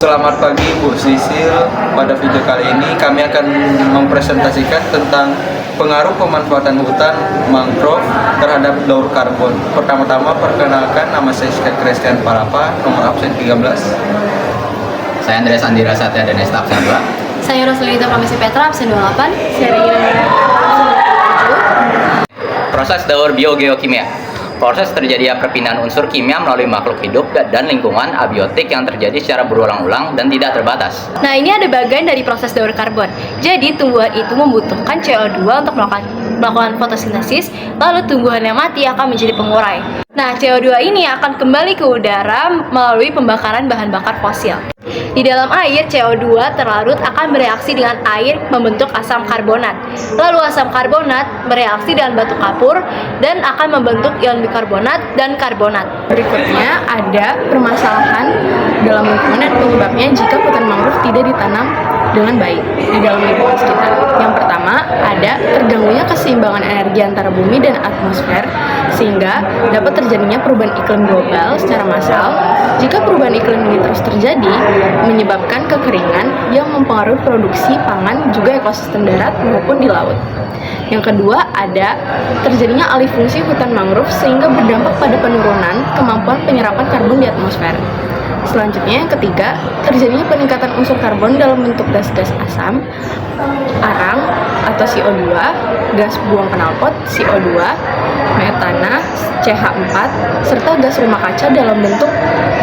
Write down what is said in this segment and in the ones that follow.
Selamat pagi Bu Sisil. Pada video kali ini kami akan mempresentasikan tentang pengaruh pemanfaatan hutan mangrove terhadap daur karbon. Pertama-tama perkenalkan, nama saya Christian Palapa, nomor absen 13. Saya Andreas Andira Satya dan staf absen 2. Saya Roslita Pramisi Petra, absen 28. Saya Regina Proses daur biogeokimia. Proses terjadinya perpindahan unsur kimia melalui makhluk hidup dan lingkungan abiotik yang terjadi secara berulang-ulang dan tidak terbatas. Nah, ini ada bagian dari proses daur karbon. Jadi, tumbuhan itu membutuhkan CO2 untuk melakukan fotosintesis, lalu tumbuhan yang mati akan menjadi pengurai. Nah, CO2 ini akan kembali ke udara melalui pembakaran bahan bakar fosil. Di dalam air, CO2 terlarut akan bereaksi dengan air membentuk asam karbonat. Lalu asam karbonat bereaksi dengan batu kapur dan akan membentuk ion bikarbonat dan karbonat. Berikutnya ada permasalahan dalam lingkungan dan penyebabnya jika hutan mangrove tidak ditanam dengan baik di dalam lingkungan sekitar. Yang pertama, ada terganggunya keseimbangan energi antara bumi dan atmosfer sehingga dapat terjadinya perubahan iklim global secara massal. Jika perubahan iklim ini terus terjadi, menyebabkan kekeringan yang mempengaruhi produksi pangan juga ekosistem darat maupun di laut. Yang kedua, ada terjadinya alih fungsi hutan mangrove sehingga berdampak pada penurunan kemampuan penyerapan karbon di atmosfer. Selanjutnya, yang ketiga, terjadinya peningkatan unsur karbon dalam bentuk gas-gas asam, arang atau CO2, gas buang knalpot CO2, metana, CH4, serta gas rumah kaca dalam bentuk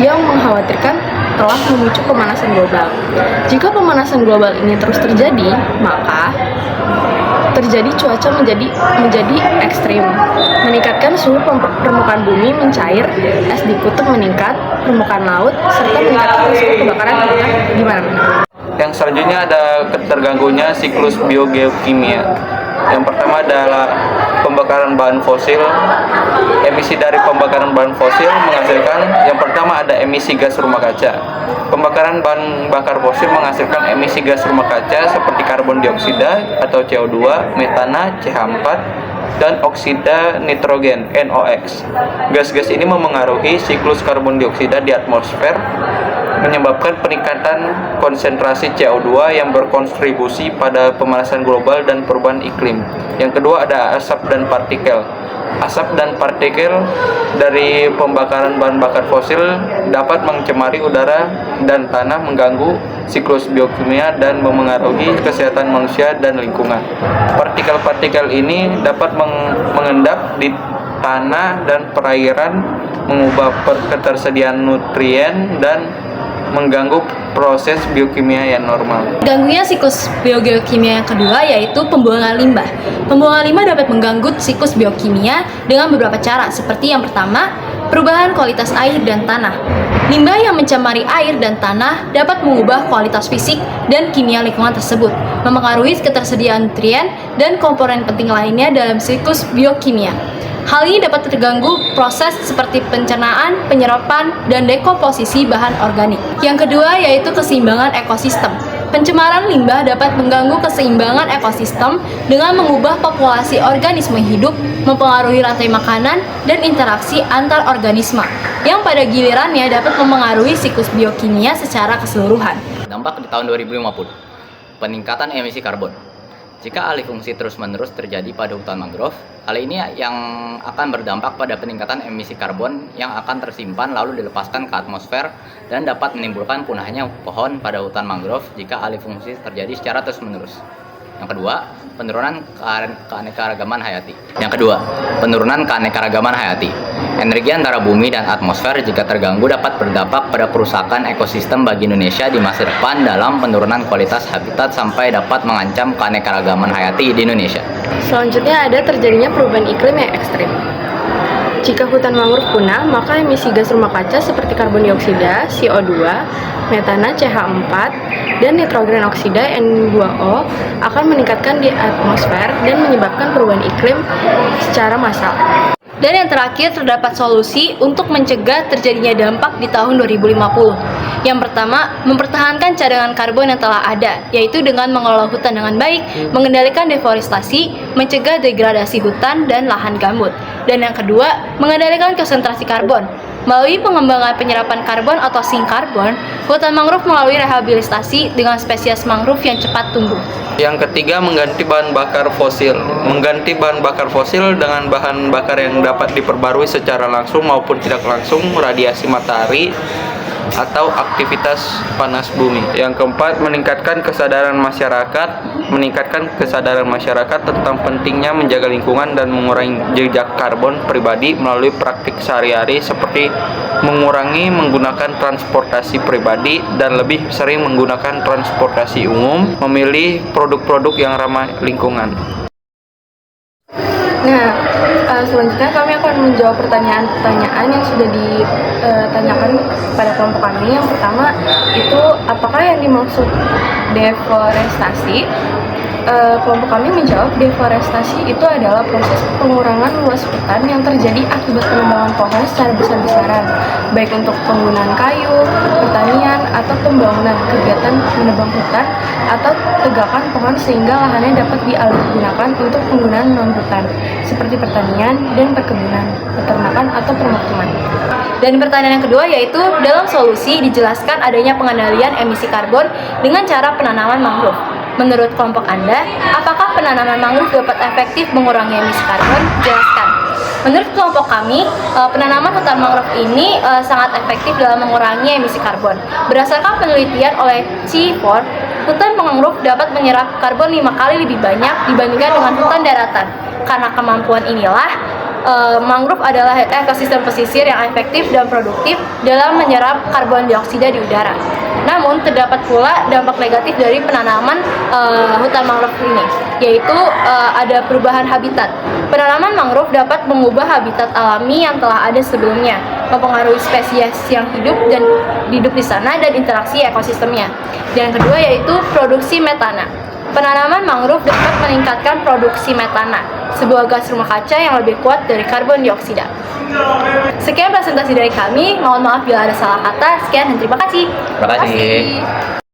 yang mengkhawatirkan telah memicu pemanasan global. Jika pemanasan global ini terus terjadi, maka terjadi cuaca menjadi ekstrim, meningkatkan suhu permukaan bumi mencair, es di kutub meningkat, permukaan laut, serta meningkatkan risiko kebakaran hutan di mana-mana. Yang selanjutnya ada terganggunya siklus biogeokimia. Yang pertama adalah pembakaran bahan fosil. Emisi dari pembakaran bahan fosil menghasilkan, yang pertama ada emisi gas rumah kaca. Pembakaran bahan bakar fosil menghasilkan emisi gas rumah kaca seperti karbon dioksida atau CO2, metana, CH4, dan oksida nitrogen NOx. Gas-gas ini memengaruhi siklus karbon dioksida di atmosfer, menyebabkan peningkatan konsentrasi CO2 yang berkontribusi pada pemanasan global dan perubahan iklim. Yang kedua ada asap dan partikel. Asap dan partikel dari pembakaran bahan bakar fosil dapat mencemari udara dan tanah, mengganggu siklus biokimia dan memengaruhi kesehatan manusia dan lingkungan. Partikel-partikel ini dapat mengendap di tanah dan perairan, mengubah ketersediaan nutrien dan mengganggu proses biokimia yang normal. Ganggunya siklus biogeokimia yang kedua yaitu pembuangan limbah. Pembuangan limbah dapat mengganggu siklus biokimia dengan beberapa cara, seperti yang pertama, perubahan kualitas air dan tanah. Limbah yang mencemari air dan tanah dapat mengubah kualitas fisik dan kimia lingkungan tersebut, mempengaruhi ketersediaan nutrien dan komponen penting lainnya dalam siklus biokimia. Hal ini dapat terganggu proses seperti pencernaan, penyerapan, dan dekomposisi bahan organik. Yang kedua yaitu keseimbangan ekosistem. Pencemaran limbah dapat mengganggu keseimbangan ekosistem dengan mengubah populasi organisme hidup, mempengaruhi rantai makanan, dan interaksi antar organisme, yang pada gilirannya dapat memengaruhi siklus biokimia secara keseluruhan. Dampak di tahun 2050. Peningkatan emisi karbon. Jika alih fungsi terus-menerus terjadi pada hutan mangrove, hal ini yang akan berdampak pada peningkatan emisi karbon yang akan tersimpan lalu dilepaskan ke atmosfer dan dapat menimbulkan punahnya pohon pada hutan mangrove jika alih fungsi terjadi secara terus-menerus. Yang kedua, penurunan keanekaragaman hayati. Energi antara bumi dan atmosfer jika terganggu dapat berdampak pada kerusakan ekosistem bagi Indonesia di masa depan dalam penurunan kualitas habitat sampai dapat mengancam keanekaragaman hayati di Indonesia. Selanjutnya ada terjadinya perubahan iklim yang ekstrim. Jika hutan mangrove punah, maka emisi gas rumah kaca seperti karbon dioksida, CO2, metana, CH4, dan nitrogen oksida N2O akan meningkatkan di atmosfer dan menyebabkan perubahan iklim secara massal. Dan yang terakhir, terdapat solusi untuk mencegah terjadinya dampak di tahun 2050. Yang pertama, mempertahankan cadangan karbon yang telah ada, yaitu dengan mengelola hutan dengan baik, mengendalikan deforestasi, mencegah degradasi hutan dan lahan gambut. Dan yang kedua, mengendalikan konsentrasi karbon. Melalui pengembangan penyerapan karbon atau sink karbon, hutan mangrove melalui rehabilitasi dengan spesies mangrove yang cepat tumbuh. Yang ketiga, mengganti bahan bakar fosil. Mengganti bahan bakar fosil dengan bahan bakar yang dapat diperbarui secara langsung maupun tidak langsung, radiasi matahari, atau aktivitas panas bumi. Yang keempat, meningkatkan kesadaran masyarakat tentang pentingnya menjaga lingkungan dan mengurangi jejak karbon pribadi melalui praktik sehari-hari seperti mengurangi menggunakan transportasi pribadi dan lebih sering menggunakan transportasi umum, memilih produk-produk yang ramah lingkungan. Nah, selanjutnya kami akan menjawab pertanyaan-pertanyaan yang sudah ditanyakan pada kelompok kami. Yang pertama itu, apakah yang dimaksud deforestasi? Kelompok kami menjawab, deforestasi itu adalah proses pengurangan luas hutan yang terjadi akibat penebangan pohon secara besar-besaran, baik untuk penggunaan kayu, pertanian, atau pembangunan, kegiatan menebang hutan, atau tegakan pohon sehingga lahannya dapat dialihgunakan untuk penggunaan non-hutan, seperti pertanian dan perkebunan, peternakan, atau permukiman. Dan pertanyaan yang kedua yaitu, dalam solusi dijelaskan adanya pengendalian emisi karbon dengan cara penanaman mangrove. Menurut kelompok Anda, apakah penanaman mangrove dapat efektif mengurangi emisi karbon? Jelaskan. Menurut kelompok kami, penanaman hutan mangrove ini sangat efektif dalam mengurangi emisi karbon. Berdasarkan penelitian oleh C4, hutan mangrove dapat menyerap karbon 5 kali lebih banyak dibandingkan dengan hutan daratan. Karena kemampuan inilah, mangrove adalah ekosistem pesisir yang efektif dan produktif dalam menyerap karbon dioksida di udara. Namun, terdapat pula dampak negatif dari penanaman hutan mangrove ini, yaitu ada perubahan habitat. Penanaman mangrove dapat mengubah habitat alami yang telah ada sebelumnya, mempengaruhi spesies yang hidup di sana dan interaksi ekosistemnya. Dan yang kedua yaitu produksi metana. Penanaman mangrove dapat meningkatkan produksi metana, sebuah gas rumah kaca yang lebih kuat dari karbon dioksida. Sekian presentasi dari kami, mohon maaf bila ada salah kata. Sekian dan terima kasih. Terima kasih.